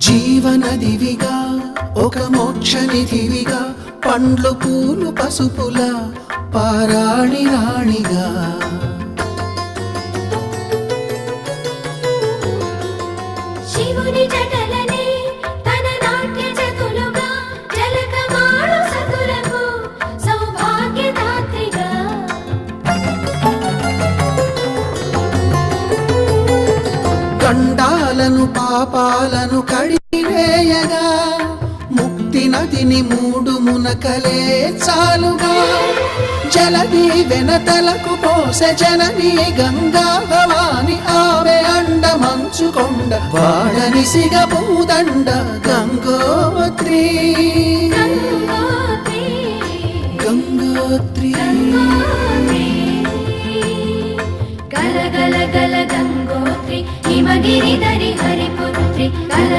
జీవనదివిగా ఒక మోక్షనిధివిగా పండ్లు పూలు పసుపుల పారాణి రాణిగా శివుని జటలనే తన నాట్య చతులుగా జలకమాడు సతులకు సౌభాగ్యదాత్రిగా గండాలను పాపాలను కడివేయగా ముక్తి నదిని మూడు మునకలే చాలుగా జలది వెనతలకు పోసె జనని గంగా భవాని ఆమె అండ మంచుకొండ వాడని సిగ పూదండ గంగోత్రి గంగోత్రి గల గల గల గంగోత్రి హిమగిరిధరి హరిపుత్రి గల